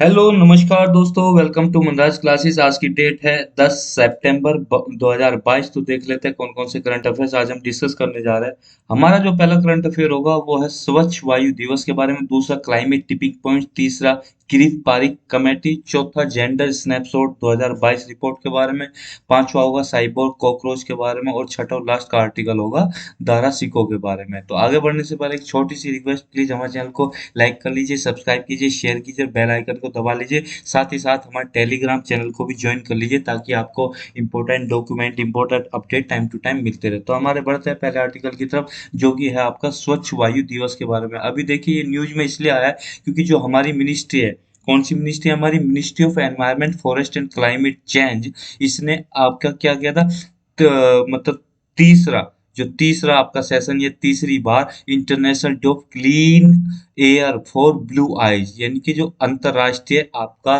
Hello नमस्कार दोस्तों, welcome to Manraj classes. आज की डेट है 10 सितंबर 2022। तो देख लेते हैं कौन कौन से करंट अफेयर्स आज हम डिस्कस करने जा रहे हैं। हमारा जो पहला करंट अफेयर होगा वो है स्वच्छ वायु दिवस के बारे में, दूसरा क्लाइमेट टिपिंग पॉइंट, तीसरा किरीट पारिक कमेटी, चौथा जेंडर स्नैपशॉट 2022 रिपोर्ट के बारे में, पांचवा होगा साइबोर्ग कॉकरोच के बारे में, और छठा और लास्ट का आर्टिकल होगा दारा सिको के बारे में। तो आगे बढ़ने से पहले एक छोटी सी रिक्वेस्ट, प्लीज हमारे चैनल को लाइक कर लीजिए, सब्सक्राइब कीजिए, शेयर कीजिए, बेल आइकन को दबा लीजिए। साथ ही साथ हमारे टेलीग्राम चैनल को भी ज्वाइन कर लीजिए ताकि आपको important document, important update time to time मिलते रहे। तो हमारे बढ़ते हैं पहले आर्टिकल की तरफ, जो कि है आपका स्वच्छ वायु दिवस के बारे में। अभी देखिए ये न्यूज में इसलिए आया है क्योंकि जो हमारी मिनिस्ट्री है, कौन सी मिनिस्ट्री, हमारी ministry of environment forest and climate change, इसने आपका क्या किया था, मतलब तीसरा, जो तीसरा आपका सेशन, ये तीसरी बार international day of clean air for blue आइज, यानी कि जो अंतरराष्ट्रीय आपका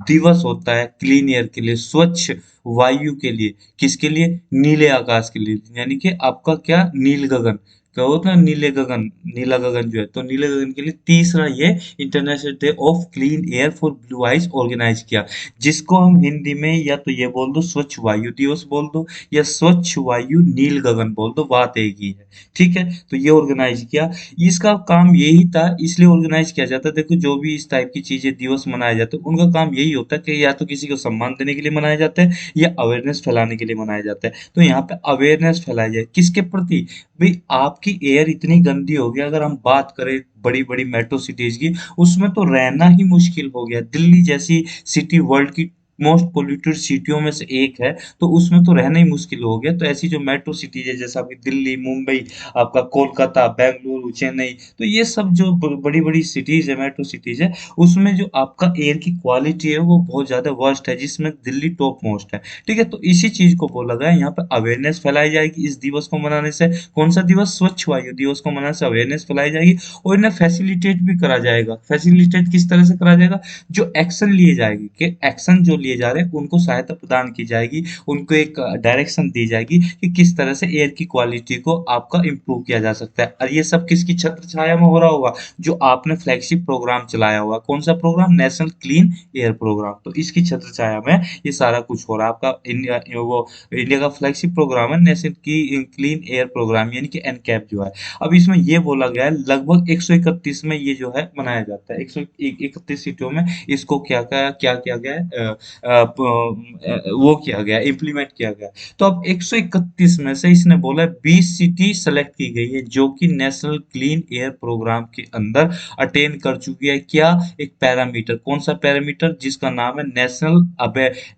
दिवस होता है क्लीन एयर के लिए, स्वच्छ वायु के लिए, किसके लिए, नीले आकाश के लिए, यानी कि आपका क्या, नील गगन, क्या होता है नीले गगन, नीला गगन जो है, तो नीले गगन के लिए तीसरा ये international day of clean air for blue eyes organise किया, जिसको हम हिंदी में या तो ये बोल दो स्वच्छ वायु दिवस बोल दो, या स्वच्छ वायु नील गगन बोल दो, बात एक ही है। ठीक है, तो ये ऑर्गेनाइज किया। इसका काम यही था, इसलिए ऑर्गेनाइज किया जाता है। देखो जो भी इस टाइप की चीजें दिवस मनाए जाते हैं, उनका काम यही होता है कि या तो किसी को सम्मान देने के लिए मनाए जाते हैं, या अवेयरनेस फैलाने के लिए मनाया जाता है। तो यहाँ पे अवेयरनेस फैलाई जाए किसके प्रति, भाई आपकी एयर इतनी गंदी हो गई, अगर हम बात करें बड़ी बड़ी मेट्रो सिटीज की, उसमें तो रहना ही मुश्किल हो गया। दिल्ली जैसी सिटी वर्ल्ड की मोस्ट पोल्यूटेड सिटियों में से एक है, तो उसमें तो रहना ही मुश्किल हो गया। तो ऐसी जो मेट्रो सिटीज है, जैसा आपकी दिल्ली, मुंबई, आपका कोलकाता, बेंगलुरु, चेन्नई, तो ये सब जो बड़ी बड़ी सिटीज है, मेट्रो सिटीज है, उसमें जो आपका एयर की क्वालिटी है वो बहुत ज्यादा वर्स्ट है, जिसमें दिल्ली टॉप मोस्ट है। ठीक है, तो इसी चीज को बोला गया यहाँ पे अवेयरनेस फैलाई जाएगी इस दिवस को मनाने से। कौन सा दिवस, स्वच्छ वायु दिवस को मनाने से अवेयरनेस फैलाई जाएगी, और इन्हें फैसिलिटेट भी करा जाएगा। फैसिलिटेट किस तरह से करा जाएगा, जो एक्शन लिए जाएगी, कि एक्शन जो लिए जा रहे हैं उनको सहायता प्रदान की जाएगी, उनको एक डायरेक्शन दी जाएगी कि किस तरह से एयर की क्वालिटी को आपका इम्प्रूव किया जा सकता है। और ये सब किसकी छत्र छाया में हो रहा होगा, जो आपने फ्लैगशिप प्रोग्राम चलाया होगा। कौन सा programme, national clean air programme, तो इसकी छत्र छाया में ये सारा कुछ हो रहा है। आपका इंडिया, वो इंडिया का फ्लैगशिप प्रोग्राम है नेशनल की क्लीन एयर प्रोग्राम, यानी कि एनकैप जो है। अब इसमें ये बोला गया है लगभग 131 में ये जो है मनाया जाता है, 131 सीटों में इसको क्या किया गया है, वो किया गया, इम्प्लीमेंट किया गया। तो अब 131 में से इसने बोला 20 सिटी सेलेक्ट की गई है, जो कि नेशनल क्लीन एयर प्रोग्राम के अंदर अटेन कर चुकी है। क्या, एक पैरामीटर, कौन सा पैरामीटर, जिसका नाम है national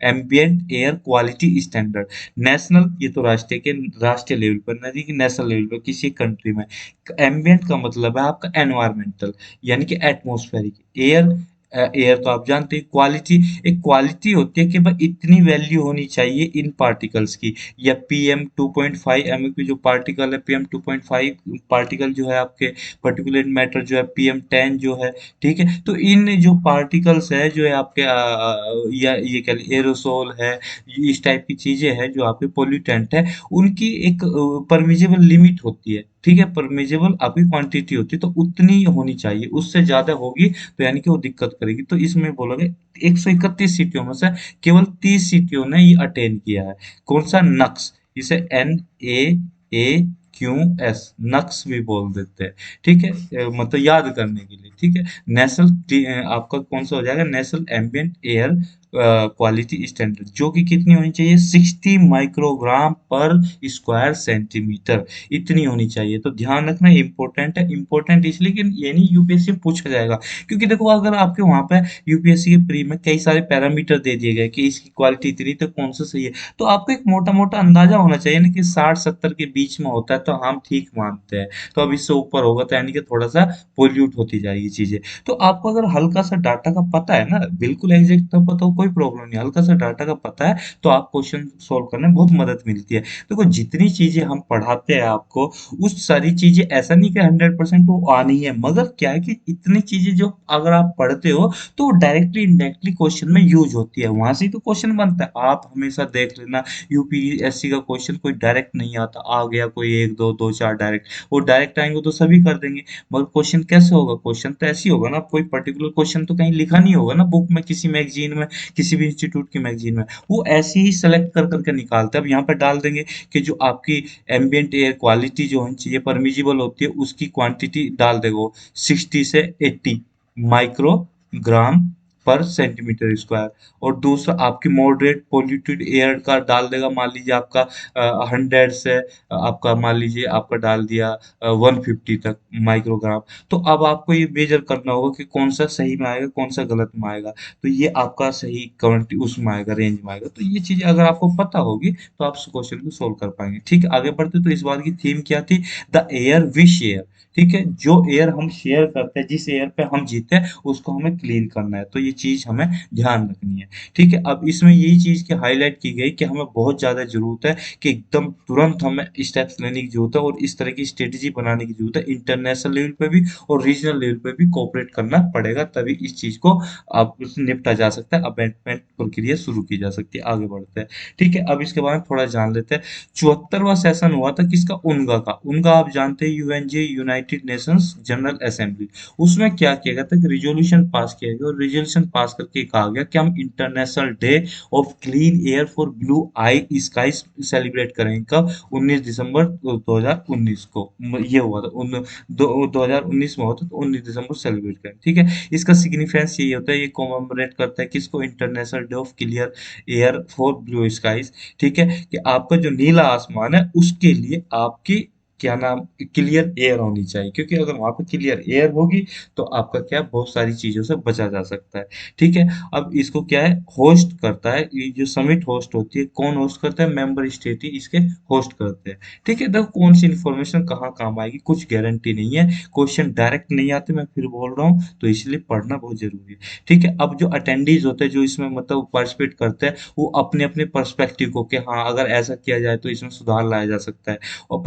ambient air quality standard. National, ये तो राष्ट्रीय लेवल पर, नहीं कि नेशनल लेवल पर किसी कंट्री में। एम्बियंट का मतलब है आपका एनवायरमेंटल, यानी कि एटमॉस्फेरिक एयर। एयर तो आप जानते हैं। क्वालिटी, एक क्वालिटी होती है कि भाई इतनी वैल्यू होनी चाहिए इन पार्टिकल्स की, या PM 2.5 एम की जो पार्टिकल है, PM 2.5 पार्टिकल जो है आपके पर्टिकुलेट मैटर जो है, PM 10 जो है। ठीक है, तो इन जो पार्टिकल्स है जो है आपके या ये कह एरोसोल है, इस टाइप की चीजें हैं जो आपके पोल्यूटेंट है, उनकी एक परमिजेबल लिमिट होती है। ठीक है, परमिजेबल आपकी क्वांटिटी होती है, तो उतनी होनी चाहिए, उससे ज्यादा होगी तो यानी कि वो दिक्कत करेगी। तो इसमें बोलोगे 131 सीटियों में से केवल 30 सीटियों ने ये अटेन किया है। कौन सा, नक्स, इसे NAAQS, नक्स भी बोल देते हैं। ठीक है, मतलब याद करने के लिए। ठीक है, नेशनल, आपका कौन सा हो जाएगा, national ambient air quality standard, जो कि कितनी होनी चाहिए, 60 माइक्रोग्राम पर स्क्वायर सेंटीमीटर, इतनी होनी चाहिए। तो ध्यान रखना, इंपॉर्टेंट है। इंपॉर्टेंट इसलिए कि ये नहीं यूपीएससी में पूछा जाएगा, क्योंकि देखो अगर आपके वहां पे यूपीएससी के प्री में कई सारे पैरामीटर दे दिए गए कि इसकी क्वालिटी इतनी, तो कौन सा सही है, तो आपको एक मोटा मोटा अंदाजा होना चाहिए ना कि 60-70 के बीच में होता है तो हम ठीक मानते हैं। तो अब इससे ऊपर होगा तो यानी कि थोड़ा सा पोल्यूट होती जाएगी चीजें। तो आपको अगर हल्का सा डाटा का पता है ना, बिल्कुल एग्जैक्ट ना पता हो, कोई प्रॉब्लम नहीं, हल्का सा डाटा का पता है तो आप क्वेश्चन सोल्व करने में बहुत मदद मिलती है। देखो जितनी चीजें हम पढ़ाते हैं आपको, उस सारी चीजें ऐसा नहीं कि 100% वो आनी है, मगर क्या है कि इतनी चीजें जो अगर आप पढ़ते हो तो डायरेक्टली इनडायरेक्टली क्वेश्चन में यूज होती है, वहां से ही तो क्वेश्चन बनता है। आप हमेशा देख लेना, यूपीएससी का क्वेश्चन कोई डायरेक्ट नहीं आता, आ गया कोई एक दो दो चार डायरेक्ट, वो डायरेक्ट आएंगे तो सभी कर देंगे, मगर क्वेश्चन कैसे होगा? क्वेश्चन तो ऐसे ही होगा ना, कोई पर्टिकुलर क्वेश्चन तो कहीं लिखा नहीं होगा ना बुक में, किसी मैगजीन में, किसी भी इंस्टीट्यूट की मैगजीन में, वो ऐसे ही सेलेक्ट कर करके निकालते हैं। अब यहाँ पर डाल देंगे कि जो आपकी एम्बियंट एयर क्वालिटी जो होनी चाहिए, परमिजिबल होती है, उसकी क्वांटिटी डाल देगा वो 60 से 80 माइक्रोग्राम पर सेंटीमीटर स्क्वायर। और दूसरा आपकी मॉडरेट पोल्यूटेड एयर का डाल देगा, मान लीजिए आपका 100 से आपका मान लीजिए आपका डाल दिया 150 तक माइक्रोग्राम। तो अब आपको ये मेजर करना होगा कि कौन सा सही में आएगा, कौन सा गलत में आएगा, तो ये आपका सही क्वांटिटी उसमें आएगा, रेंज में आएगा। तो ये चीजें अगर आपको पता होगी तो आप उस क्वेश्चन को सोल्व कर पाएंगे। ठीक है, आगे बढ़ते तो इस बार की थीम क्या थी? The air we share. ठीक है, जो एयर हम शेयर करते हैं, जिस एयर पे हम जीते हैं, उसको हमें क्लीन करना है, तो ये चीज हमें ध्यान रखनी है। ठीक है, अब इसमें यही चीज की हाईलाइट की गई कि हमें बहुत ज्यादा जरूरत है कि एकदम तुरंत हमें स्टेप्स लेने की जरूरत है और इस तरह की स्ट्रेटेजी बनाने की जरूरत है, इंटरनेशनल लेवल पे भी और रीजनल लेवल पे भी कोऑपरेट करना पड़ेगा, तभी इस चीज को आप उससे निपटा जा सकता है, अमेंडमेंट प्रक्रिया शुरू की जा सकती है। आगे बढ़ते हैं। ठीक है, अब इसके बारे में थोड़ा जान लेते हैं। 74वां सेशन हुआ था किसका? उनगा का। उनगा आप जानते हैं, यूएनजे, यूनाइटेड नेशंस जनरल असेंबली। उसमें क्या किया गया था कि रिजोल्यूशन पास किया गया, और रिजोल्यूशन पास करके कहा गया कि हम international day of clean air for blue eye skies celebrate करेंगे। कब? 19 दिसंबर 2019 को ये हुआ था, 2019 में हुआ था, तो 19 दिसंबर सेलिब्रेट करें। ठीक है, इसका सिग्निफिकेंस यही होता है, ये कॉमेमोरेट करता है किसको? International day of clear air for blue skies. ठीक है, कि आपका जो नीला आसमान है उसके लिए आपकी क्या नाम, क्लियर एयर होनी चाहिए, क्योंकि अगर वहां पे क्लियर एयर होगी तो आपका क्या, बहुत सारी चीजों से बचा जा सकता है। ठीक है, अब इसको क्या है, होस्ट करता है, ये जो समिट होस्ट होती है, कौन होस्ट करता है? मेंबर स्टेट ही इसके होस्ट करते हैं। ठीक है, देखो कौन सी इन्फॉर्मेशन कहाँ काम आएगी कुछ गारंटी नहीं है, क्वेश्चन डायरेक्ट नहीं आते, मैं फिर बोल रहा हूँ, तो इसलिए पढ़ना बहुत जरूरी है। ठीक है, अब जो अटेंडीज होते हैं, जो इसमें मतलब पार्टिसिपेट करते हैं, वो अपने अपने पर्सपेक्टिव को, कि हाँ अगर ऐसा किया जाए तो इसमें सुधार लाया जा सकता है, और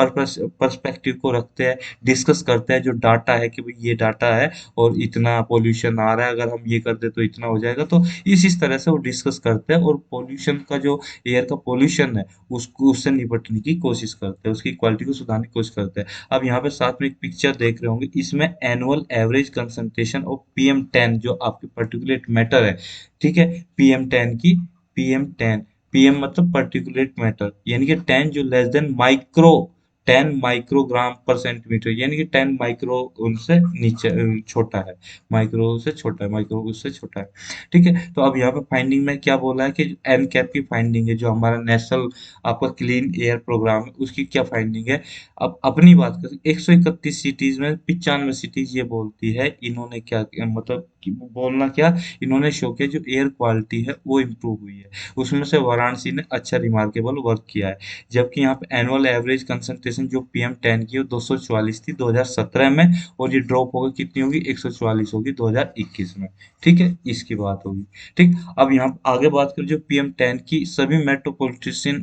पर्सपेक्टिव को रखते हैं, डिस्कस करते हैं जो डाटा है कि भाई ये डाटा है और इतना पोल्यूशन आ रहा है, अगर हम ये कर दे तो इतना हो जाएगा, तो इस तरह से वो डिस्कस करते हैं, और पोल्यूशन का जो एयर का पोल्यूशन है उसको, उससे निपटने की कोशिश करते हैं, उसकी क्वालिटी को सुधारने की कोशिश करते हैं। अब यहाँ पे साथ में एक पिक्चर देख रहे होंगे, इसमें annual average concentration of PM10 जो आपके पर्टिकुलेट मैटर है, ठीक है, PM10 की, PM10, पीएम मतलब पर्टिकुलेट मैटर, यानी कि 10 जो लेस देन माइक्रो, 10 माइक्रोग्राम पर सेंटीमीटर, यानी कि 10 माइक्रो उनसे नीचे छोटा है, माइक्रो से छोटा है, माइक्रो उससे छोटा है। ठीक है, तो अब यहाँ पे फाइंडिंग में क्या बोला है कि एन कैप की फाइंडिंग है, जो हमारा नेशनल आपका क्लीन एयर प्रोग्राम है, उसकी क्या फाइंडिंग है। अब अपनी बात करें, 131 सिटीज में 95 सिटीज ये बोलती है, इन्होंने क्या मतलब बोलना क्या, इन्होंने शो किया जो एयर क्वालिटी है वो इम्प्रूव हुई है, उसमें से वाराणसी ने अच्छा रिमार्केबल वर्क किया है। जबकि यहाँ पे एनुअल एवरेज कंसंट्रेशन जो PM10 की, वो 244 थी 2017 में, और ये ड्रॉप होगी, कितनी होगी? 144 होगी 2021 में। ठीक है, इसकी बात होगी। ठीक, अब यहाँ आगे बात करें, जो PM10 की सभी मेट्रोपॉलिटन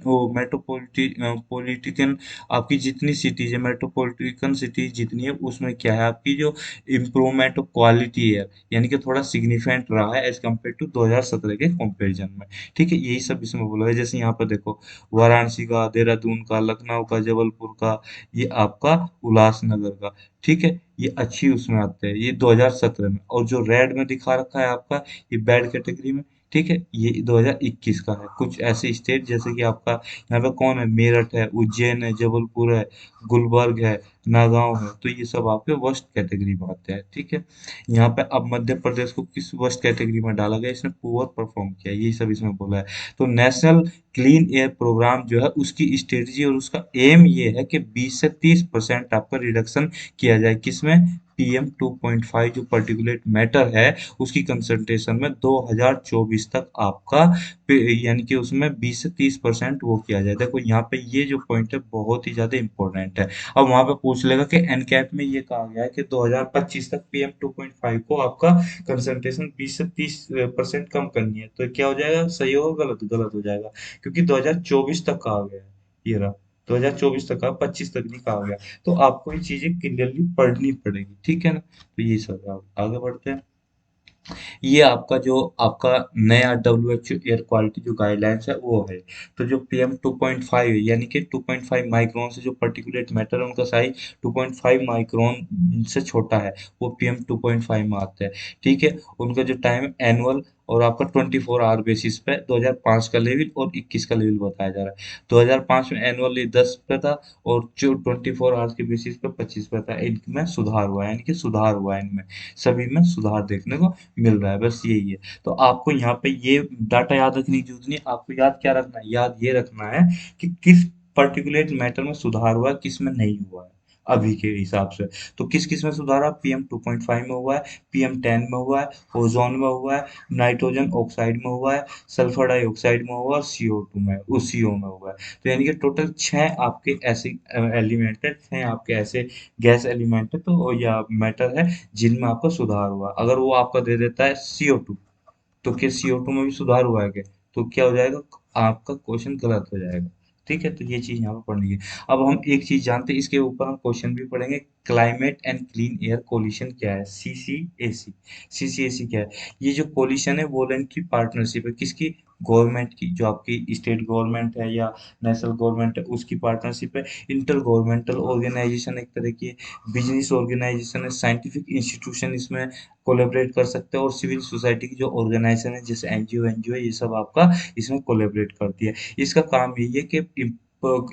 पॉलिटिकन आपकी जितनी सिटीज है, मेट्रोपॉलिटन सिटीज जितनी है, उसमें क्या है आपकी जो इम्प्रूवमेंट ऑफ क्वालिटी है, यानी कि थोड़ा सिग्निफिकेंट रहा है एज कम्पेयर टू 2017 के कंपैरिजन में। ठीक है, यही सब इसमें बोला है। जैसे यहाँ पर देखो, वाराणसी का, देहरादून का, लखनऊ का, जबलपुर का, ये आपका उल्लासनगर का, ठीक है, ये अच्छी उसमें आते हैं, ये 2017 में। और जो रेड में दिखा रखा है आपका, ये बैड कैटेगरी में। ठीक है, ये 2021 का है। कुछ ऐसे स्टेट जैसे कि आपका यहाँ पे कौन है, मेरठ है, उज्जैन है, जबलपुर है, गुलबर्ग है, नागांव है, तो ये सब आपके वर्स्ट कैटेगरी में आते हैं। ठीक है, यहाँ पे अब मध्य प्रदेश को किस वर्स्ट कैटेगरी में डाला गया, इसने पुअर परफॉर्म किया, यही सब इसमें बोला है। तो नेशनल क्लीन एयर प्रोग्राम जो है, उसकी स्ट्रेटजी और उसका एम ये है कि 20 से 30% आपका रिडक्शन किया जाए, किसमें? PM2.5 जो पर्टिकुलेट मैटर है उसकी कंसंट्रेशन में 2024 तक आपका यानी कि उसमें 20 से 30% वो किया जाए। देखो यहाँ पे ये जो पॉइंट है बहुत ही ज्यादा इंपॉर्टेंट है। अब वहां पे पूछ लेगा कि एनकैप में ये कहा गया है कि 2025 तक PM2.5 को आपका कंसंट्रेशन 20 से 30% कम करनी है, तो क्या हो जाएगा, सही होगा गलत, गलत हो जाएगा, क्योंकि 2024 तक कहा गया है। ये रहा 2024 तक का, 25 तक नहीं कहा गया। तो आपको ये चीजें क्लियरली पढ़नी पड़ेगी, ठीक है ना। तो ये सब है। आगे बढ़ते हैं। ये आपका जो आपका नया WHO एयर क्वालिटी जो गाइडलाइंस है वो है। तो जो PM2.5 है यानी कि 2.5 माइक्रोन से जो पर्टिकुलेट मैटर है उनका साइज 2.5 माइक्रोन से छोटा है, वो PM2.5 में आता है। ठीक है। उनका जो टाइम एनुअल और आपका 24 आवर बेसिस पे 2005 का लेवल और 21 का लेवल बताया जा रहा है। 2005 में एनुअली 10 पे था और जो 24 आवर्स के बेसिस पे 25 पे था। इनमें सुधार हुआ है, यानी कि सुधार हुआ है इनमें, सभी में सुधार देखने को मिल रहा है, बस यही है। तो आपको यहाँ पे ये डाटा याद रखने की जरूरत नहीं है। आपको याद क्या रखना है, याद ये रखना है कि किस पर्टिकुलेट मैटर में सुधार हुआ है, किस में नहीं हुआ है अभी के हिसाब से। तो किस किस में सुधार हुआ, PM2.5 में हुआ है, PM10 में हुआ है, ओजोन में हुआ है, नाइट्रोजन ऑक्साइड में हुआ है, सल्फर डाइऑक्साइड में हुआ है और CO2 में, उस CO में हुआ है। तो यानी कि टोटल 6 आपके ऐसे एलिमेंट है, 6 आपके ऐसे गैस एलिमेंट है तो या मैटर है जिनमें आपका सुधार हुआ। अगर वो आपका दे देता है CO2, तो क्या CO2 में भी सुधार हुआ है क्या, तो क्या हो जाएगा, आपका क्वेश्चन गलत हो जाएगा। ठीक है। तो ये चीज यहाँ पर पढ़नी है। अब हम एक चीज जानते हैं, इसके ऊपर हम क्वेश्चन भी पढ़ेंगे। Climate and clean air coalition क्या है, CCAC। CCAC क्या है, ये जो कोलिशन है वॉलंटरी पार्टनरशिप है, किसकी, गवर्नमेंट की, जो आपकी स्टेट गवर्नमेंट है या नेशनल गवर्नमेंट है उसकी पार्टनरशिप है। इंटर गवर्नमेंटल ऑर्गेनाइजेशन एक तरह की, बिजनेस ऑर्गेनाइजेशन है, साइंटिफिक इंस्टीट्यूशन इसमें कोलैबोरेट कर सकते हैं, और सिविल सोसाइटी की जो ऑर्गेनाइजेशन है जैसे एनजीओ है, ये सब आपका इसमें कोलैबोरेट करती है। इसका काम यही है कि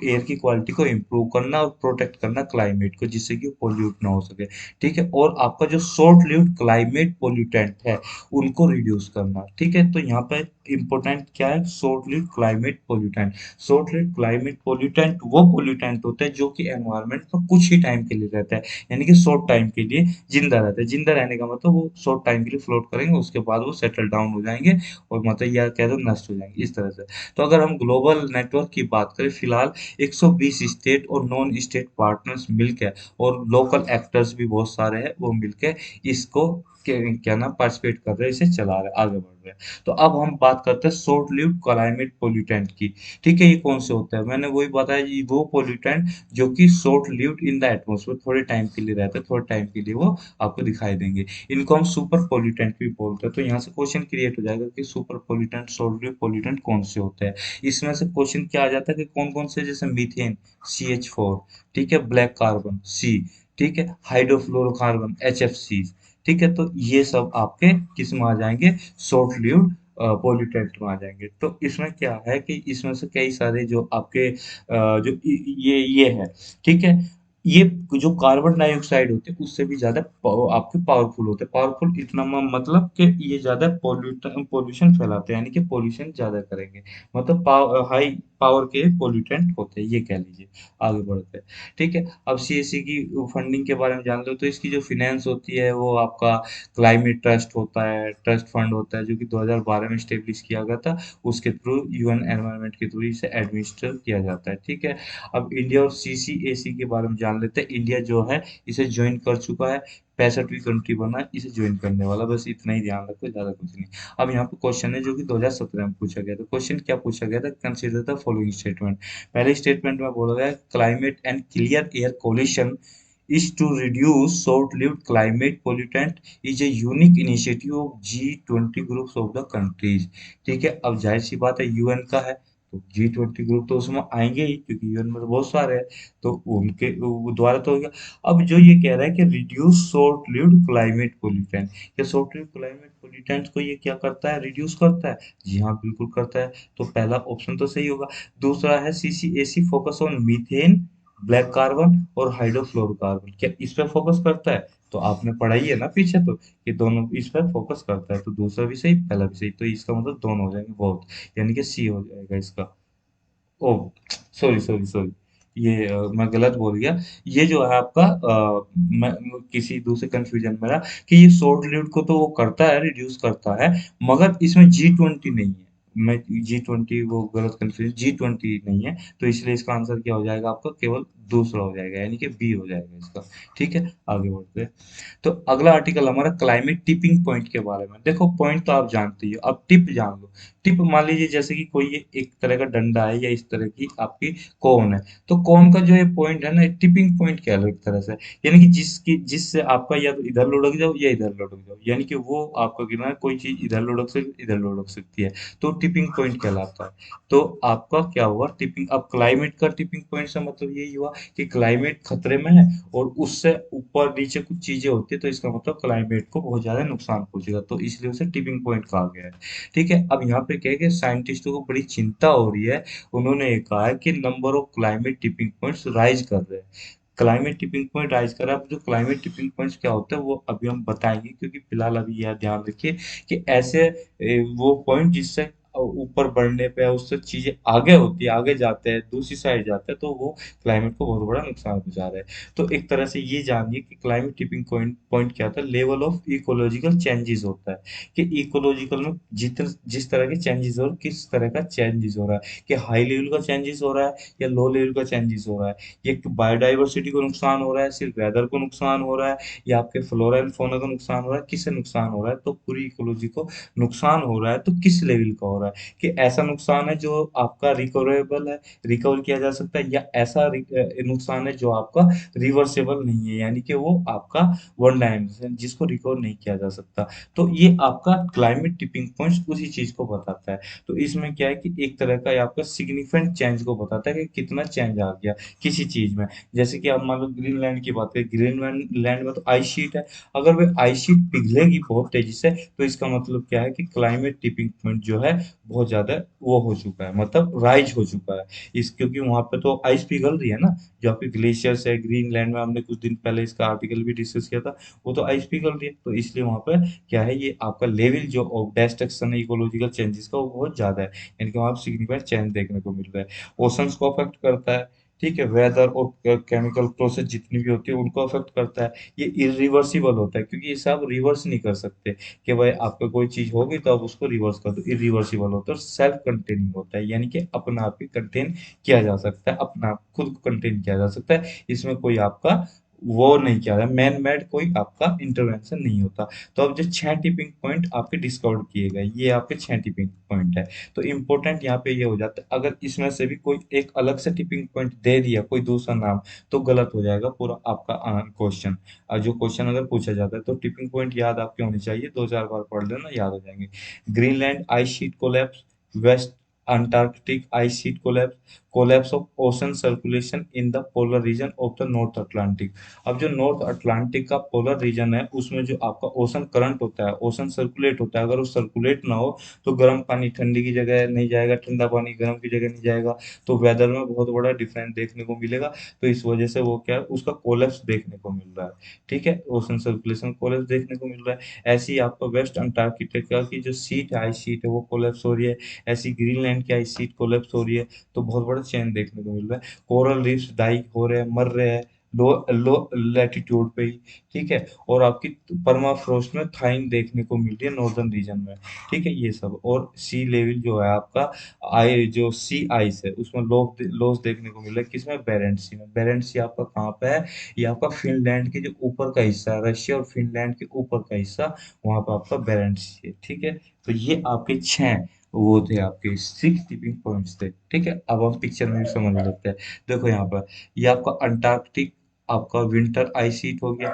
एयर की क्वालिटी को इम्प्रूव करना और प्रोटेक्ट करना क्लाइमेट को, जिससे कि पोल्यूट ना हो सके। ठीक है। और आपका जो शॉर्ट लिव्ड क्लाइमेट पोल्यूटेंट है उनको रिड्यूस करना। ठीक है। तो यहाँ पे इम्पोर्टेंट क्या है, short lived climate pollutant. Short lived climate pollutant वो पोल्यूटेंट होते हैं जो कि एनवायरमेंट में कुछ ही टाइम के लिए रहता है, यानी कि शॉर्ट टाइम के लिए जिंदा रहते हैं। जिंदा रहने का मतलब वो शॉर्ट टाइम के लिए फ्लोट करेंगे, उसके बाद वो सेटल डाउन हो जाएंगे और मतलब या कह दो नष्ट हो जाएंगे, इस तरह से। तो अगर हम ग्लोबल नेटवर्क की बात करें, फिलहाल 120 स्टेट और नॉन स्टेट पार्टनर्स मिलकर और लोकल एक्टर्स भी बहुत सारे हैं, वो मिलकर इसको क्या नाम पार्टिसिपेट कर रहे हैं, इसे चला रहे हैं, आगे बढ़ रहे हैं। तो अब हम बात करते हैं शॉर्ट लिव्ड क्लाइमेट पोल्यूटेंट की। ठीक है। ये कौन से होते हैं, मैंने वही बताया, ये वो पोल्यूटेंट जो कि short lived in the atmosphere, थोड़े टाइम के लिए रहते हैं, थोड़े टाइम के लिए वो आपको दिखाई देंगे। इनको हम सुपर पोल्यूटेंट भी बोलते हैं। तो यहाँ से क्वेश्चन क्रिएट हो जाएगा कि super pollutant, short lived pollutant कौन से होते हैं। इसमें से क्वेश्चन क्या आ जाता है कि कौन कौन से, जैसे मीथेन CH4, ठीक है, ब्लैक कार्बन C, ठीक है, हाइड्रोफ्लोरोकार्बन HFC। ठीक है। तो ये सब आपके किस में आ जाएंगे, शॉर्ट लिव्ड पोल्यूटेंट में आ जाएंगे। तो इसमें क्या है कि इसमें से कई सारे जो आपके जो ये है, ठीक है, ये जो कार्बन डाइऑक्साइड होते हैं उससे भी ज्यादा आपके पावरफुल होते हैं। पावरफुल इतना मतलब कि ये ज्यादा पोल्यूशन फैलाते हैं, यानी कि पोल्यूशन ज्यादा करेंगे, मतलब हाई पावर के पोल्यूटेंट होते हैं, ये कह लीजिए। आगे बढ़ते हैं। ठीक है। अब CSC की फंडिंग के बारे में जान लो, तो इसकी जो फिनेंस होती है वो आपका क्लाइमेट ट्रस्ट होता है, ट्रस्ट फंड होता है, जो कि 2012 में स्टेब्लिश किया गया था। उसके थ्रू UN एनवायरनमेंट के थ्रू इसे एडमिनिस्टर किया जाता है। ठीक है। अब इंडिया और CCAC के बारे में जान लेते हैं। इंडिया जो है इसे ज्वाइन कर चुका है, 65वीं कंट्री बना है इसे ज्वाइन करने वाला, बस इतना ही ध्यान रखो, ज्यादा कुछ नहीं। अब यहाँ पे क्वेश्चन है जो कि 2017 में पूछा गया था। क्वेश्चन क्या पूछा गया था, कंसीडर द फॉलोइंग स्टेटमेंट। पहले स्टेटमेंट में बोला गया climate and clear air coalition is to reduce short-lived climate pollutant is a unique initiative of G20 groups of the countries। ठीक है। अब जाहिर सी बात है UN का है, तो G20 ग्रुप तो उसमें आएंगे ही, क्योंकि यूएन में तो बहुत सारे हैं, तो उनके वो द्वारा तो हो गया। अब जो ये कह रहा है कि reduce short lived climate pollutant, क्या शॉर्ट लिव्ड क्लाइमेट पोल्यूटेंट को ये क्या करता है, रिड्यूस करता है। जी हाँ, बिल्कुल करता है। तो पहला ऑप्शन तो सही होगा। दूसरा है CCAC focus on methane, black carbon और हाइड्रोफ्लोरोकार्बन, क्या इस पे फोकस करता है। तो आपने पढ़ाई है ना पीछे, तो ये दोनों इस पर फोकस करता है, तो दूसरा भी सही, पहला भी सही, तो इसका मतलब दोनों हो जाएंगे बहुत, यानी कि C हो जाएगा इसका। ओ, सॉरी सॉरी सॉरी, मैं गलत बोल गया। ये जो है आपका मैं किसी दूसरे कंफ्यूजन में रहा कि ये शॉर्ट लिव्ड को तो वो करता है, रिड्यूस करता है, मगर इसमें G20 नहीं है। मैं G20 वो गलत कंफ्यूज, G20 नहीं है, तो इसलिए इसका आंसर क्या हो जाएगा आपका, केवल दूसरा हो जाएगा, यानी कि बी हो जाएगा इसका। ठीक है, आगे बढ़ते हैं। तो अगला आर्टिकल हमारा क्लाइमेट टिपिंग पॉइंट के बारे में। देखो पॉइंट तो आप जानते ही हो, अब टिप जान लो। टिप मान लीजिए जैसे कि कोई ये एक तरह का डंडा है या इस तरह की आपकी कोन है, तो कोन का जो ये पॉइंट है ना, टिपिंग पॉइंट क्या है एक तरह से, यानी कि जिससे आपका या तो इधर लुढ़क जाओ या इधर लुढ़क जाओ, यानी कि वो आपका गिरना है, कोई चीज इधर लुढ़क सकती इधर लुढ़क सकती है, तो टिपिंग पॉइंट कहलाता है। तो आपका क्या हुआ टिपिंग, अब क्लाइमेट का टिपिंग पॉइंट से मतलब यही हुआ कि क्लाइमेट खतरे में है और उससे ऊपर नीचे कुछ चीजें होती है, तो इसका मतलब क्लाइमेट को बहुत ज्यादा नुकसान पहुंचेगा, तो इसलिए उसे टिपिंग पॉइंट कहा गया है। ठीक है, अब यहाँ पे क्या है कि साइंटिस्टों को बड़ी चिंता हो रही है। उन्होंने ये कहा है कि number of climate tipping points rise कर रहे हैं। क्लाइमेट टिपिंग पॉइंट राइज कर रहा है। अब जो क्लाइमेट टिपिंग पॉइंट्स क्या होता है वो अभी हम बताएंगे, क्योंकि फिलहाल अभी यह ध्यान रखिए कि ऐसे वो पॉइंट जिससे ऊपर बढ़ने पे उससे चीजें आगे होती है, आगे जाते हैं, दूसरी साइड जाते हैं, तो वो क्लाइमेट को बहुत बड़ा नुकसान पहुंचा रहा है। तो एक तरह से ये जानिए कि क्लाइमेट टिपिंग पॉइंट पॉइंट क्या होता है, लेवल ऑफ इकोलॉजिकल चेंजेस होता है, कि इकोलॉजिकल में जिस तरह के चेंजेस हो रहे, किस तरह का चेंजेस हो रहा है, कि हाई लेवल का चेंजेस हो रहा है या लो लेवल का चेंजेस हो रहा है, ये बायोडाइवर्सिटी को नुकसान हो रहा है, सिर्फ वेदर को नुकसान हो रहा है, या आपके फ्लोरा एंड फौना को नुकसान हो रहा है, किससे नुकसान हो रहा है, तो पूरी इकोलॉजी को नुकसान हो रहा है, तो किस लेवल का हो रहा है, कि ऐसा नुकसान है जो आपका रिकवरेबल है, रिकवर किया जा सकता है, या ऐसा नुकसान है जो आपका रिवर्सेबल नहीं है, यानी कि वो आपका वन डायमेंशन जिसको रिकवर नहीं किया जा सकता। तो ये आपका क्लाइमेट टिपिंग पॉइंट उसी चीज को बताता है। तो इसमें क्या है कि एक तरह का ये आपका सिग्निफिकेंट चेंज को बताता है कि कितना चेंज आ गया किसी चीज में। जैसे कि आप मान लो ग्रीनलैंड की बात करें, ग्रीनलैंड में तो आइस शीट है, अगर वो आइस शीट पिघलेगी बहुत तेजी से, तो इसका मतलब क्या है कि क्लाइमेट टिपिंग पॉइंट जो है बहुत ज्यादा वो हो चुका है, मतलब राइज हो चुका है। इस क्योंकि वहां पे तो आइस पिघल रही है ना, जो आपके ग्लेशियर्स है ग्रीनलैंड में, हमने कुछ दिन पहले इसका आर्टिकल भी डिस्कस किया था, वो तो आइस पिघल रही है, तो इसलिए वहां पे क्या है, ये आपका लेवल जो ऑफ डिस्ट्रक्शन है इकोलॉजिकल चेंजेस का वो बहुत ज्यादा है, यानी कि वहां पे सिग्निफिकेंट चेंज देखने को मिल रहा है। ओशंस को अफेक्ट करता है, ठीक है, वेदर और केमिकल प्रोसेस जितनी भी होती है उनको अफेक्ट करता है। ये इरिवर्सिबल होता है, क्योंकि इसे आप रिवर्स नहीं कर सकते कि भाई आपका कोई चीज होगी तो आप उसको रिवर्स कर दो, इरिवर्सिबल होता है और सेल्फ कंटेनिंग होता है, यानी कि अपना आप ही कंटेन किया जा सकता है, अपना आप खुद को कंटेन किया जा सकता है, इसमें कोई आपका वो नहीं किया जाए, मैन मेड कोई आपका इंटरवेंशन नहीं होता। तो अब जो 6 टिपिंग पॉइंट आपके डिस्कवर किए गए, ये आपके 6 टिपिंग पॉइंट है। तो इम्पोर्टेंट यहाँ पे ये हो जाता है, अगर इसमें से भी कोई एक अलग से टिपिंग पॉइंट दे दिया कोई दूसरा नाम, तो गलत हो जाएगा पूरा आपका क्वेश्चन। जो क्वेश्चन अगर पूछा जाता है, तो टिपिंग पॉइंट याद आपके होने चाहिए, 2 4 बार पढ़ लेना, याद हो जाएंगे। Greenland ice sheet collapse, west Antarctic ice sheet collapse, collapse of ocean circulation in the polar region of the North Atlantic. अब जो नॉर्थ अटलांटिक का पोलर रीजन है, उसमें जो आपका ओशन करंट होता है, ओशन सर्कुलेट होता है, अगर वो सर्कुलेट ना हो, तो गर्म पानी ठंडी की जगह नहीं जाएगा, ठंडा पानी गर्म की जगह नहीं जाएगा, तो वेदर में बहुत बड़ा डिफरेंस देखने को मिलेगा। तो इस वजह से वो क्या है, उसका कोलैप्स देखने को मिल रहा है। ठीक है, ओशन सर्कुलेशन कोलैप्स देखने को मिल रहा है। ऐसे ही आपका वेस्ट अंटार्कटिका की जो सीट है, आइस शीट है, वो कोलैप्स हो रही है। ऐसी ग्रीनलैंड की आइस शीट कोलैप्स हो रही है। तो बहुत बड़ा चेंज देखने को मिल रहा है। कोरल रीफ्स डाई हो रहे हैं, मर रहे हैं, लो लो लैटिट्यूड पे ही। ठीक है, और आपकी परमाफ्रॉस्ट में थाइंग देखने को मिल रही है नॉर्दर्न रीजन में। ठीक है, ये सब, और सी लेवल जो है आपका, आई जो सी आइस है उसमें लॉस देखने को मिल रहा है, किसमें, बेरेंट सी में। बेरेंट सी आपका कहाँ पे है, ये आपका फिनलैंड के जो ऊपर का हिस्सा है, रशिया और फिनलैंड के ऊपर का हिस्सा, वहां पर आपका बेरेंट सी है। ठीक है, तो ये आपके 6 वो थे, आपके 6 टिपिंग पॉइंट्स थे। ठीक है, अब हम पिक्चर में भी समझ लेते हैं। देखो यहाँ पर, ये आपका अंटार्कटिक आपका विंटर आइस शीट हो गया,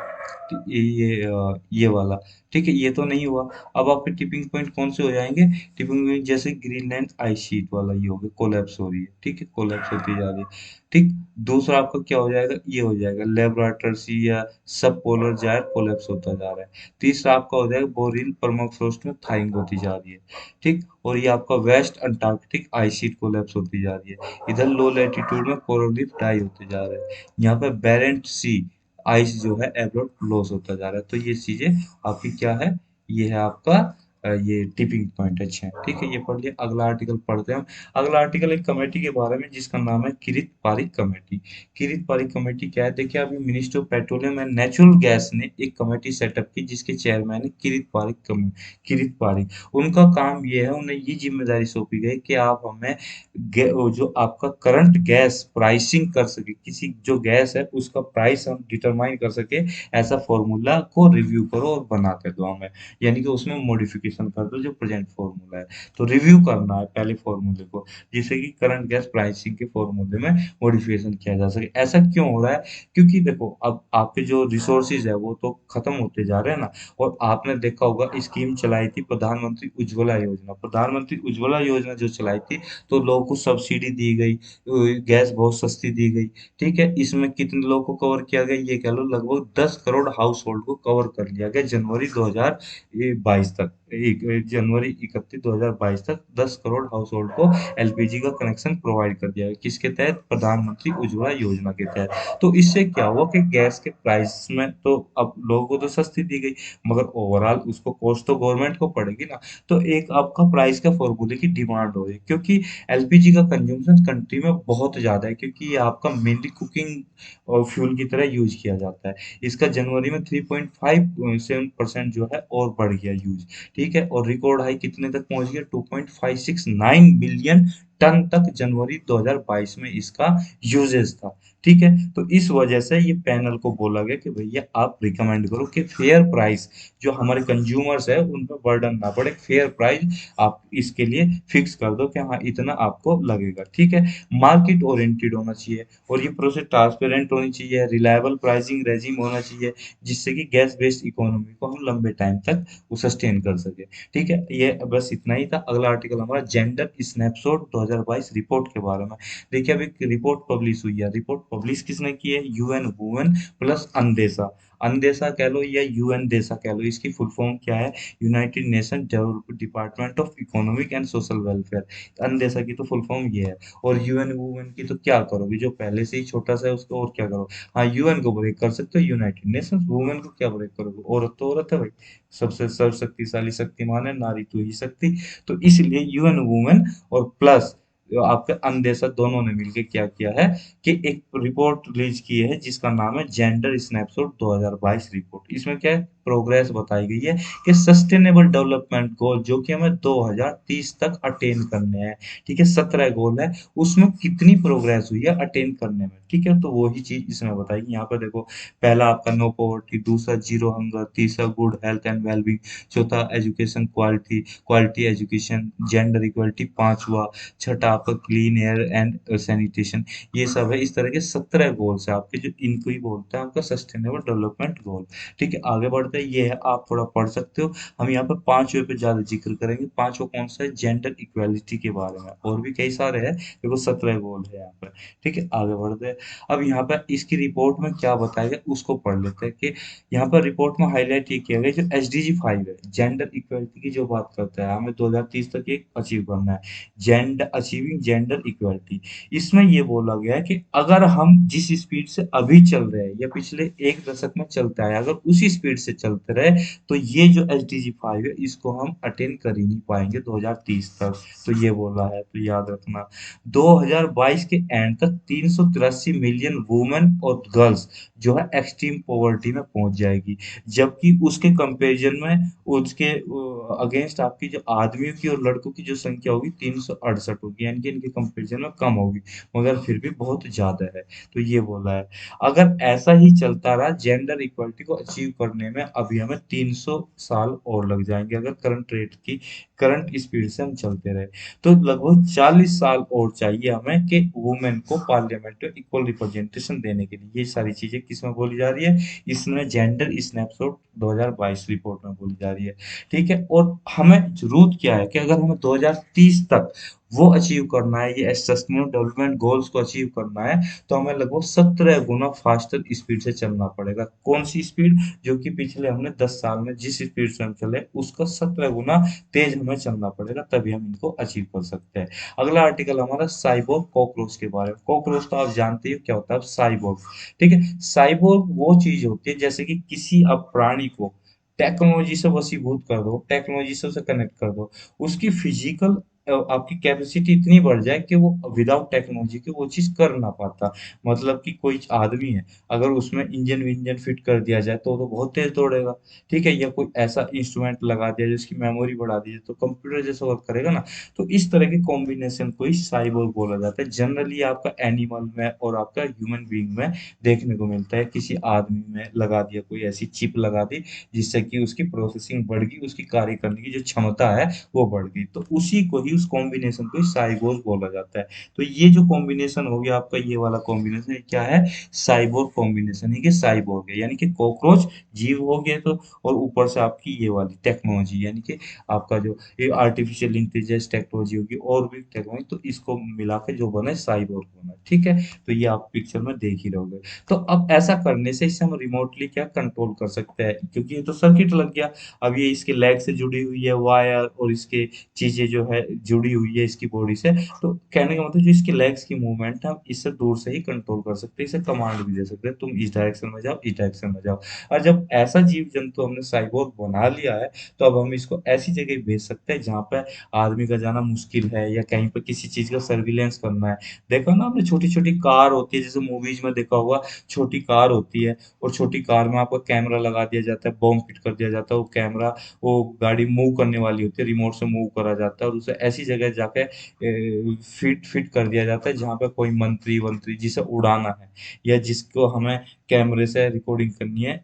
तो ये वाला। ठीक है, ये तो नहीं हुआ। अब आपके टिपिंग पॉइंट कौन से हो जाएंगे, टिपिंग पॉइंट जैसे ग्रीनलैंड आइस शीट वाला ये हो गया, कोलैप्स हो रही है। ठीक है, कोलैप्स होती जा रही है। ठीक, दूसरा आपका क्या हो जाएगा, ये हो जाएगा लेब्राटर सी या सब पोलर जायर कोलैप्स होता जा रहा है। तीसरा आपका हो जाएगा बोरिल परमाफ्रॉस्ट में थाइंग होती जा रही है। ठीक, और ये आपका west Antarctic ice sheet collapse होती जा रही है। इधर लो लैटिट्यूड में कोरल रीफ डाई होते जा रहे हैं। यहाँ पे बेरेंट सी आइस जो है एब्रोड लॉस होता जा रहा है। तो ये चीजें आपकी क्या है, ये है आपका ये टिपिंग पॉइंट अच्छे हैं। ठीक है, ये पढ़ लिया। अगला आर्टिकल पढ़ते हैं हम। अगला आर्टिकल एक कमेटी के बारे में जिसका नाम है किरित पारिक कमेटी। किरित पारिक कमेटी क्या है? देखिए, अभी ministry of petroleum and natural gas ने एक कमेटी सेटअप की जिसके चेयरमैन है किरित पारिक। उनका काम ये है, उन्हें ये जिम्मेदारी सौंपी गई कि आप हमें वो जो आपका करंट गैस प्राइसिंग कर सके, किसी जो गैस है उसका प्राइस हम डिटरमाइन कर सके, ऐसा फॉर्मूला को रिव्यू करो और बना के दो हमें। यानी कि उसमें मॉडिफिकेशन कर दो जो प्रेजेंट फॉर्मूला है। तो रिव्यू करना है पहले फॉर्मूले को, जिससे कि करंट गैस प्राइसिंग के फॉर्मूले में मॉडिफिकेशन किया जा सके। ऐसा क्यों हो रहा है? क्योंकि देखो, अब आपके जो रिसोर्सेज है वो तो खत्म होते जा रहे हैं ना। और आपने देखा होगा स्कीम चलाई थी प्रधानमंत्री उज्ज्वला योजना। प्रधानमंत्री उज्ज्वला योजना जो चलाई थी, तो लोगों को सब्सिडी दी गई, गैस बहुत सस्ती दी गई। ठीक है, इसमें कितने लोगों को कवर किया गया? ये कह लो लगभग 10 करोड़ हाउस होल्ड को कवर कर लिया गया जनवरी 2022 तक। जनवरी 31 2022 तक 10 करोड़ हाउस होल्ड को एलपीजी का कनेक्शन प्रोवाइड कर दिया गया। किसके तहत? प्रधानमंत्री उज्ज्वला योजना के तहत। तो इससे क्या हुआ कि गैस के प्राइस में तो अब लोगों को तो सस्ती दी गई, मगर ओवरऑल उसको कॉस्ट तो गवर्नमेंट को पड़ेगी ना। तो एक आपका प्राइस का फॉर्मूले की डिमांड हो रही है, क्योंकि एलपीजी का कंजम्पशन कंट्री में बहुत ज़्यादा है, क्योंकि ये आपका मेनली कुकिंग और फ्यूल की तरह यूज किया जाता है। इसका जनवरी में 3.57% जो है और बढ़ गया यूज। ठीक है, और रिकॉर्ड हाई कितने तक पहुंच गया? 2.569 मिलियन टन तक जनवरी 2022 में इसका यूजेस था। ठीक है, तो इस वजह से ये पैनल को बोला गया कि भैया आप रिकमेंड करो कि फेयर प्राइस जो हमारे कंज्यूमर्स है उन पर बर्डन ना पड़े, फेयर प्राइस आप इसके लिए फिक्स कर दो कि हाँ इतना आपको लगेगा। ठीक है, मार्केट ओरिएंटेड होना चाहिए और ये प्रोसेस ट्रांसपेरेंट होनी चाहिए, रिलायबल प्राइसिंग रेजिम होना चाहिए, जिससे कि गैस बेस्ड इकोनॉमी को हम लंबे टाइम तक सस्टेन कर सके। ठीक है, ये बस इतना ही था। अगला आर्टिकल हमारा जेंडर स्नैपशॉट 2022 रिपोर्ट के बारे में। देखिए, अभी एक रिपोर्ट पब्लिश हुई है। रिपोर्ट पब्लिश किसने की है? यूएन वुमेन प्लस अंदेशा। अंदेशा कह लो या यूएन देशा कह लो, इसकी फुल फॉर्म क्या है? United nation develop department of economic and social welfare. अंदेशा की तो फुल फॉर्म ये है। और यूएन वुमेन की तो क्या करोगे, जो पहले से ही छोटा सा है उसको और क्या करो? हाँ, यूएन को ब्रेक कर सकते हो, यूनाइटेड नेशन। वुमेन को क्या ब्रेक करोगे? औरत तो औरत है भाई, सबसे सर्वशक्तिशाली शक्तिमान है, नारी तू ही शक्ति। तो इसलिए यूएन वुमेन और प्लस आपके अंदेशा दोनों ने मिलकर क्या किया है कि एक रिपोर्ट रिलीज की है जिसका नाम है जेंडर स्नैपशॉट 2022 रिपोर्ट। इसमें क्या है? प्रोग्रेस बताई गई है कि सस्टेनेबल डेवलपमेंट गोल जो कि हमें 2030 तक अटेन करने हैं। ठीक है, 17 गोल है, उसमें कितनी प्रोग्रेस हुई है अटेन करने में। ठीक है, तो वही चीज इसमें बताएगी। यहाँ पर देखो, पहला आपका नो पॉवर्टी, दूसरा जीरो हंगर, तीसरा गुड हेल्थ एंड वेलबींग, चौथा education quality, quality education, gender equality पांचवा, छठा आपका क्लीन एयर एंड सैनिटेशन। ये सब है। इस तरह के 17 गोल्स है आपके, जो इनको ही बोलते हैं आपका सस्टेनेबल डेवलपमेंट गोल। ठीक है, आगे बढ़ते हैं। ये है, आप थोड़ा पढ़ सकते हो। हम यहाँ पर पांचवे पे ज्यादा जिक्र करेंगे। पांचवा कौन सा है? जेंडर इक्वेलिटी के बारे में। और भी कई सारे हैं, देखो 17 गोल है यहाँ पर। ठीक है, आगे बढ़ते हैं। अब यहाँ पर इसकी रिपोर्ट में क्या बताया गया उसको पढ़ लेते हैं कि यहाँ पर रिपोर्ट में हाईलाइट ये किया गया, जो एसडीजी 5 है, जेंडर इक्वेलिटी की जो बात करता है, हमें 2030 तक ये अचीव करना है। जेंडर अचीविंग जेंडर इक्वेलिटी, इसमें ये बोला गया है कि अगर हम जिस स्पीड से अभी चल रहे हैं या पिछले एक दशक में चलता है, अगर उसी स्पीड से चलते रहे, तो ये जो एसडीजी 5 है इसको हम अटेन कर ही नहीं पाएंगे 2030 तक। तो ये बोला है, तो याद रखना। 2022 के एंड तक 383 मिलियन वुमेन और गर्ल्स जो है एक्सट्रीम पॉवर्टी में पहुंच जाएगी। जबकि उसके कंपैरिजन में, उसके अगेंस्ट आपकी जो आदमियों की और लड़कों की जो संख्या होगी 368 होगी, यानी कि इनके कंपैरिजन में कम होगी, मगर फिर भी बहुत ज्यादा है। तो ये बोला है, अगर ऐसा ही चलता रहा जेंडर इक्वलिटी को अचीव करने में, अभी हमें 300 साल और लग जाएंगे, अगर करंट स्पीड से हम चलते रहे। तो लगभग 40 साल और चाहिए हमें कि वुमेन को पार्लियामेंट में इक्वल रिप्रेजेंटेशन देने के लिए। ये सारी चीजें किसमें बोली जा रही है? इसमें जेंडर स्नैपशॉट 2022 रिपोर्ट में बोली जा रही है। ठीक है, और हमें जरूरत क्या है कि अगर हमें 2030 तक वो अचीव करना है, ये सस्टेनेबल डेवलपमेंट गोल्स को अचीव करना है, तो हमें लगभग 17 गुना फास्टर स्पीड से चलना पड़ेगा। कौन सी स्पीड? जो कि पिछले हमने 10 साल में जिस स्पीड से हम चले उसका 17 गुना तेज हमें चलना पड़ेगा, तभी हम इनको अचीव कर सकते हैं। अगला आर्टिकल हमारा साइबोर्ग कॉकरोच के बारे में। कॉकरोच तो आप जानते ही हो क्या होता है। साइबोर्ग, ठीक है, साइबोर्ग वो चीज होती है जैसे कि किसी अब प्राणी को टेक्नोलॉजी से वशीभूत कर दो, टेक्नोलॉजी से उसे कनेक्ट कर दो, उसकी फिजिकल आपकी कैपेसिटी इतनी बढ़ जाए कि वो विदाउट टेक्नोलॉजी के वो चीज़ कर ना पाता। मतलब कि कोई आदमी है, अगर उसमें इंजन विंजन फिट कर दिया जाए तो वो तो बहुत तेज दौड़ेगा, ठीक है? या कोई ऐसा इंस्ट्रूमेंट लगा दिया जाए जिसकी मेमोरी बढ़ा दी जाए तो कंप्यूटर जैसा वर्क करेगा ना। तो इस तरह के कॉम्बिनेशन को ही साइबोर्ग बोला जाता है। जनरली आपका एनिमल में और आपका ह्यूमन बीइंग में देखने को मिलता है। किसी आदमी में लगा दिया, कोई ऐसी चिप लगा दी जिससे कि उसकी प्रोसेसिंग बढ़ गई, उसकी कार्य करने की जो क्षमता है वो बढ़ गई। तो उसी को ही, उस कॉम्बिनेशन को ही साइबोर्ग बोला जाता है। तो ये जो कॉम्बिनेशन हो गया आपका, ये वाला कॉम्बिनेशन, ये क्या है? साइबोर्ग कॉम्बिनेशन है, कि साइबोर्ग है, यानी कि कॉकरोच जीव हो गए तो, और ऊपर से आपकी ये वाली टेक्नोलॉजी, यानी कि आपका जो ये आर्टिफिशियल इंटेलिजेंस टेक्नोलॉजी होगी और भी टेक्नोलॉजी, तो इसको मिला के जो बना है साइबोर्ग बना है, ठीक है? तो ये आप पिक्चर में देख ही रहोगे। तो अब ऐसा करने से इसे हम रिमोटली क्या कंट्रोल कर सकते हैं, क्योंकि ये तो सर्किट लग गया। अब ये इसके लेग से जुड़ी हुई है वायर, और इसके चीजें जो है जुड़ी हुई है इसकी बॉडी से। तो कहने का मतलब जो इसके लेग्स की मूवमेंट है हम इससे दूर से ही कंट्रोल कर सकते हैं, इसे कमांड भी दे सकते हैं, तुम इस डायरेक्शन में जाओ, इस डायरेक्शन में जाओ। और जब ऐसा जीव जंतु हमने साइबोर्ग बना लिया है, तो अब हम इसको ऐसी जगह भेज सकते हैं जहाँ पे आदमी का जाना मुश्किल है, या कहीं पे किसी चीज का सर्विलेंस करना है। देखो ना आपने, छोटी छोटी कार होती है, जैसे मूवीज में देखा होगा, छोटी कार होती है, और छोटी कार में आपका कैमरा लगा दिया जाता है, बॉम्ब फिट कर दिया जाता है, वो कैमरा, वो गाड़ी मूव करने वाली होती है, रिमोट से मूव करा जाता है, और उसे ऐसी जगह जाके फिट फिट कर दिया जाता है जहाँ पे कोई मंत्री वंत्री जिसे उड़ाना है, या जिसको हमें कैमरे से रिकॉर्डिंग करनी है,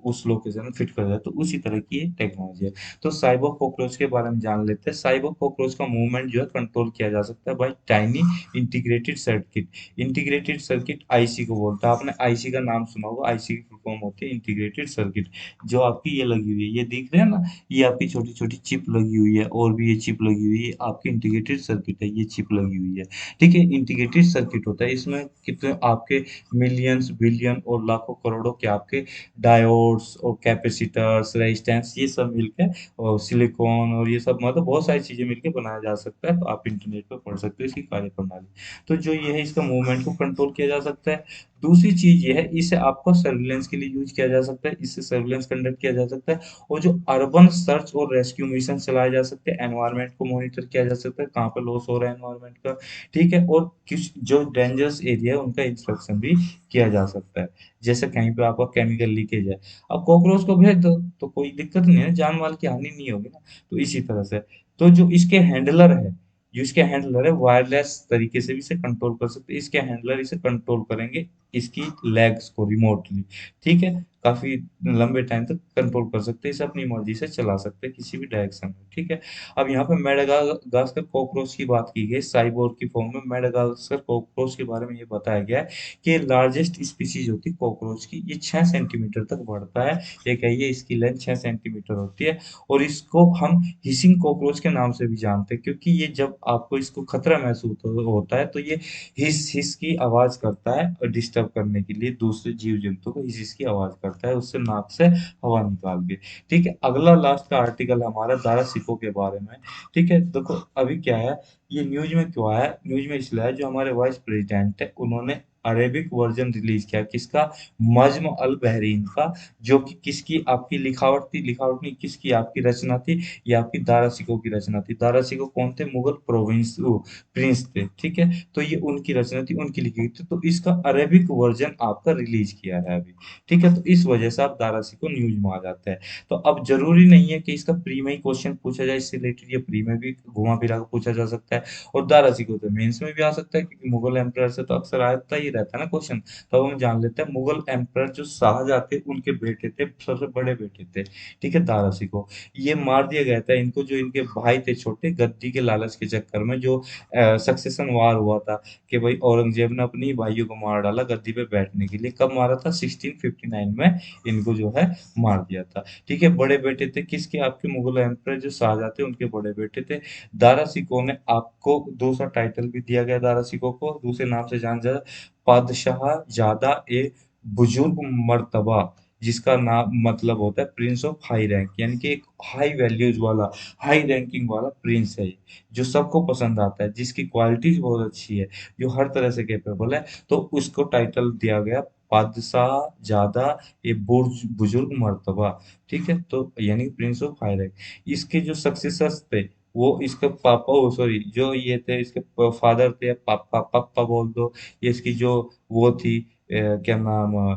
उस लोकेशन में फिट कर दिया, तो उसी तरह की टेक्नोलॉजी है। तो साइबर कॉकरोच के बारे में जान लेते हैं। साइबर कॉकरोच का मूवमेंट जो है कंट्रोल किया जा सकता है by tiny integrated circuit. Integrated circuit IC को बोलता है। आपने आईसी का नाम सुना होगा, आईसी की फुल फॉर्म होती है इंटीग्रेटेड सर्किट। जो आपकी ये लगी हुई है, ये दिख रहे हैं ना, ये आपकी छोटी छोटी चिप लगी हुई है, और भी ये चिप लगी हुई है, आपकी इंटीग्रेटेड सर्किट है, ये चिप लगी हुई है, ठीक है? इंटीग्रेटेड सर्किट होता है, इसमें कितने आपके मिलियंस बिलियन और लाखों करोड़ों के आपके डायोड्स और कैपेसिटर्स, रेजिस्टेंस, ये सब मिलके, और सिलिकॉन, और ये सब, मतलब बहुत सारी चीजें मिलके बनाया जा सकता है। तो आप इंटरनेट पे पढ़ सकते हो इसकी कार्यप्रणाली। तो जो ये है, इसका मूवमेंट को कंट्रोल किया जा सकता है। दूसरी चीज ये है, इसे आपको सर्विलेंस के लिए यूज किया जा सकता है, इससे सर्विलेंस कंडक्ट किया जा सकता है। और जो अर्बन सर्च और रेस्क्यू मिशन चलाए जा सकते हैं, एनवायरनमेंट को मॉनिटर किया जा सकता है, कहाँ पे लॉस हो रहा है एनवायरनमेंट का, ठीक है? और किस जो डेंजरस एरिया है उनका इंस्पेक्शन भी किया जा सकता है, जैसे कहीं पे आपका केमिकल लीकेज है, अब कॉकरोच को भेज दो तो कोई दिक्कत नहीं है, जान माल की हानि नहीं होगी ना। तो इसी तरह से, तो जो इसके हैंडलर है, जो इसके हैंडलर है, वायरलेस तरीके से भी इसे कंट्रोल कर सकते हैं। इसके हैंडलर इसे कंट्रोल करेंगे, इसकी लेग्स को रिमोटली, ठीक है? काफी लंबे टाइम तक कंट्रोल कर सकते हैं, इसे अपनी मर्जी से चला सकते हैं किसी भी डायरेक्शन में, ठीक है? अब यहाँ पे मेडागास्कर कॉकरोच की बात की गई, साइबोर्ग की फॉर्म में। मेडागास्कर कॉकरोच के बारे में ये बताया गया है कि लार्जेस्ट स्पीसीज होती है कॉकरोच की, ये 6 सेंटीमीटर तक बढ़ता है। ये कहिए, इसकी लेंथ 6 सेंटीमीटर होती है। और इसको हम हिसिंग कॉकरोच के नाम से भी जानते हैं, क्योंकि ये जब आपको इसको खतरा महसूस होता है तो ये हिस हिस की आवाज करता है, और डिस्टर्ब करने के लिए दूसरे जीव जंतु को हिस हिस की आवाज करता है, उससे नाक से हवा निकाल के, ठीक है? अगला लास्ट का आर्टिकल हमारा दारासिको के बारे में, ठीक है? देखो अभी क्या है, ये न्यूज में क्यों आया? न्यूज में इसलिए आया, जो हमारे वाइस प्रेसिडेंट है उन्होंने अरेबिक वर्जन रिलीज किया, किसका? मज्म अल बहरीन का। जो कि किसकी आपकी लिखावट थी, लिखावट नहीं, किसकी आपकी रचना थी? ये आपकी दारा सिको की रचना थी। दारा सिको कौन थे? मुगल प्रोविंस प्रिंस थे, ठीक है? तो ये उनकी रचना थी, उनकी लिखी थी, तो इसका अरेबिक वर्जन आपका रिलीज किया है अभी, ठीक है? तो इस वजह से आप दारा सिको न्यूज में आ जाते हैं। तो अब जरूरी नहीं है कि इसका प्री में ही क्वेश्चन पूछा जाए, इससे रिलेटेड ये प्री में भी घुमा फिरा कर पूछा जा सकता है, और दारा सिको तो मेंस में भी आ सकता है, क्योंकि मुगल एम्पायर से तो अक्सर आता ही रहता है ना क्वेश्चन। तो अब हम जान लेते हैं, मुगल एम्पायर जो शाहजहां थे उनके बेटे थे, सबसे बड़े बेटे थे, ठीक है? दारा सिको। ये मार दिया गया था इनको, जो इनके भाई थे छोटे, गद्दी के लालच के चक्कर में, जो सक्सेशन वार हुआ था, कि भाई औरंगजेब ने अपनी भाइयों को मार डाला गद्दी पे बैठने के लिए। कब मारा था? 1659 में इनको जो है मार दिया था, ठीक है? बड़े बेटे थे किसके? आपके मुगल एम्पायर जो शाहजहां थे उनके बड़े बेटे थे। दारा सिको ने, आपको दूसरा टाइटल भी दिया गया दारा सिको को, दूसरे नाम से जाना जाता, पादशाह जादा ए बुजुर्ग मर्तबा, जिसका नाम मतलब होता है प्रिंस ऑफ हाई रैंक, यानी कि एक हाई वैल्यूज वाला, हाई रैंकिंग वाला प्रिंस है ये, जो सबको पसंद आता है, जिसकी क्वालिटीज बहुत अच्छी है, जो हर तरह से कैपेबल है। तो उसको टाइटल दिया गया बादशाह ज्यादा ये बुजुर्ग मर्तबा। ठीक है, तो यानी प्रिंस ऑफ हाई रैंक। इसके जो सक्सेसर्स थे, वो इसके पापा, ओ सॉरी, जो ये थे इसके फादर थे, पापा पापा बोल दो, ये इसकी जो वो थी, क्या नाम,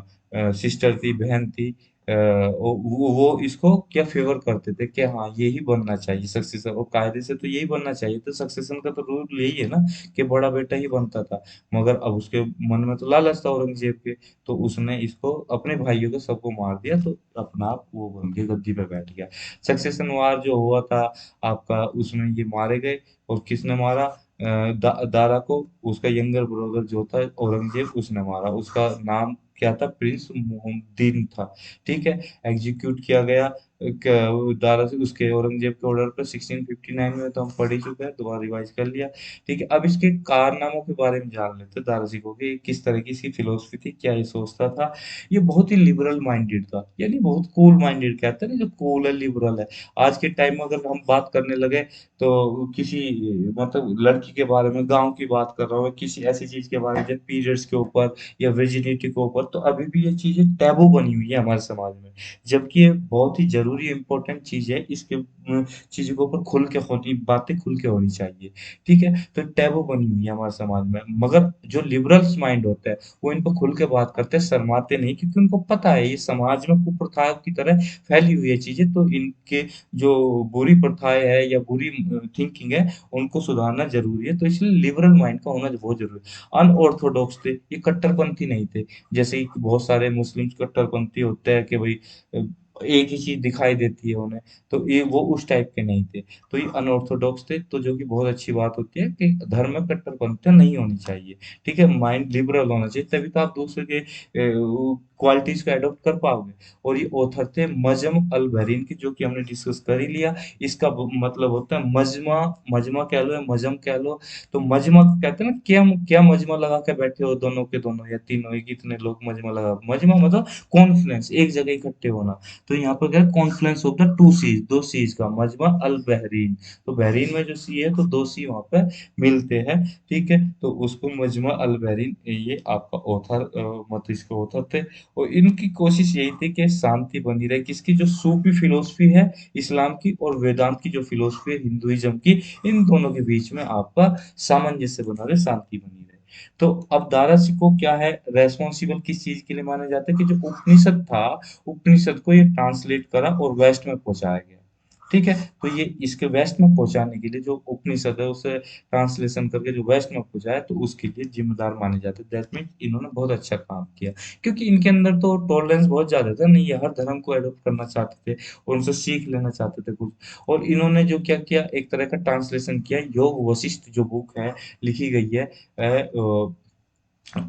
सिस्टर थी, बहन थी, वो इसको क्या फेवर करते थे कि हाँ यही बनना चाहिए सक्सेसर, और कायदे से तो यही बनना चाहिए, तो सक्सेशन का तो रूल यही है ना कि बड़ा बेटा ही बनता था। मगर अब उसके मन में तो लालच था औरंगजेब के, तो उसने इसको अपने भाइयों को सबको मार दिया, तो अपना आप वो बन के गद्दी पे बैठ गया। सक्सेशन वार जो हुआ था आपका, उसमें ये मारे गए। और किसने मारा? दारा को उसका यंगर ब्रदर जो था औरंगजेब, उसने मारा। उसका नाम क्या था? प्रिंस मोहम्मदीन था। ठीक है, एग्जीक्यूट किया गया दारा से, उसके औरंगजेब के ऑर्डर पर 1659 में, तो हम पढ़ ही चुके हैं, दोबारा रिवाइज कर लिया। ठीक है, अब इसके कारनामों के बारे में जान लेते हैं दारा सिकों की, किस तरह की इसकी फिलोसफी थी, क्या ये सोचता था। ये बहुत ही लिबरल माइंडेड था, यानी बहुत कूल माइंडेड, कहते हैं ना, जो कूल है, लिबरल है। आज के टाइम में अगर हम बात करने लगे, तो किसी मतलब लड़की के बारे में, गांव की बात कर रहा हूँ, किसी ऐसी चीज के बारे में जैसे पीरियड्स के ऊपर या वर्जिनिटी के ऊपर, तो अभी भी ये चीजें टैबू बनी हुई है हमारे समाज में। जबकि ये बहुत ही जरूरी इंपॉर्टेंट चीज है, इसके चीजों के ऊपर खुल के होनी, बातें खुल के होनी चाहिए। ठीक है, तो टैबू बनी हुई है हमारे समाज में, मगर जो लिबरल्स माइंड होता है, वो इन पर खुल के बात करते हैं, शर्माते नहीं, क्योंकि उनको पता है ये समाज में कुप्रथाओं की तरह फैली हुई है चीजें, तो इनके जो बुरी प्रथाएं है या बुरी थिंकिंग है, उनको सुधारना जरूरी है, तो इसलिए लिबरल माइंड का होना बहुत जरूरी है। अनऑर्थोडॉक्स थे, ये कट्टरपंथी नहीं थे, जैसे कि बहुत सारे मुस्लिम कट्टरपंथी होते हैं कि भाई एक ही चीज दिखाई देती है उन्हें, तो ये वो उस टाइप के नहीं थे। तो ये अनऑर्थोडॉक्स थे, तो जो कि बहुत अच्छी बात होती है कि धर्म में कट्टरपंथी नहीं होनी चाहिए। ठीक है, माइंड लिबरल होना चाहिए, तभी तो आप दूसरे के क्वालिटीज को एडॉप्ट कर पाओगे। और ये ऑथर थे मजम अल बहरीन की, जो कि हमने डिस्कस कर ही लिया। इसका मतलब होता है मजमा, मजमा कह लो या मजम कह लो। तो मजमा को कहते हैं ना, क्या क्या मजमा लगा के बैठे हो दोनों के दोनों या तीनों, एक इतने लोग मजमा लगा, मजमा मतलब कॉन्फ्लुएंस, एक जगह इकट्ठे होना। तो यहाँ पर क्या confluence of the two seas, दो सीज का मजमा अल बहरीन। तो बहरीन में जो सी है, तो दो सी वहां पे मिलते हैं। ठीक है, तो उसको मजमा अल बहरीन, ये आपका ऑथर, मतलब इसके ऑथर थे। और इनकी कोशिश यही थी कि शांति बनी रहे, किसकी? जो सूफी फिलोसफी है इस्लाम की, और वेदांत की जो फिलोसफी है हिंदुइज्म की, इन दोनों के बीच में आपका सामंजस्य बना रहे, शांति बनी रहे। तो अब दारा सिकोह क्या है, रेस्पॉन्सिबल किस चीज के लिए माने जाते हैं, कि जो उपनिषद था, उपनिषद को ये ट्रांसलेट करा और वेस्ट में पहुंचाया गया। ठीक है, तो ये इसके वेस्ट में पहुंचाने के लिए जो उपनिषद है उसे ट्रांसलेशन करके जो वेस्ट में पहुंचाया, तो उसके लिए जिम्मेदार माने जाते हैं। दैट मीन इन्होंने बहुत अच्छा काम किया, क्योंकि इनके अंदर तो टॉलरेंस बहुत ज्यादा था, नहीं ये हर धर्म को एडॉप्ट करना चाहते थे और उनसे सीख लेना चाहते थे कुछ। और इन्होंने जो क्या किया, एक तरह का ट्रांसलेशन किया, योग वशिष्ठ जो बुक है लिखी गई है,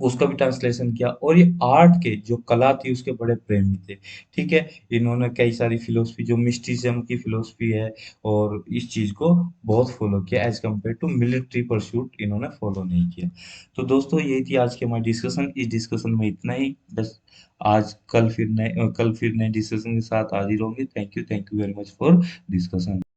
उसका भी ट्रांसलेशन किया। और ये आर्ट के जो कला थी उसके बड़े प्रेमी थे। ठीक है, इन्होंने कई सारी फिलोसफी, जो मिस्टिसिज्म की फिलोसफी है, और इस चीज को बहुत फॉलो किया, as compared to military pursuit इन्होंने फॉलो नहीं किया। तो दोस्तों यही थी आज की हमारी डिस्कशन, इस डिस्कशन में इतना ही बस। आज कल फिर नए डिस्कशन के साथ हाजिर होंगे। Thank you very much for discussion.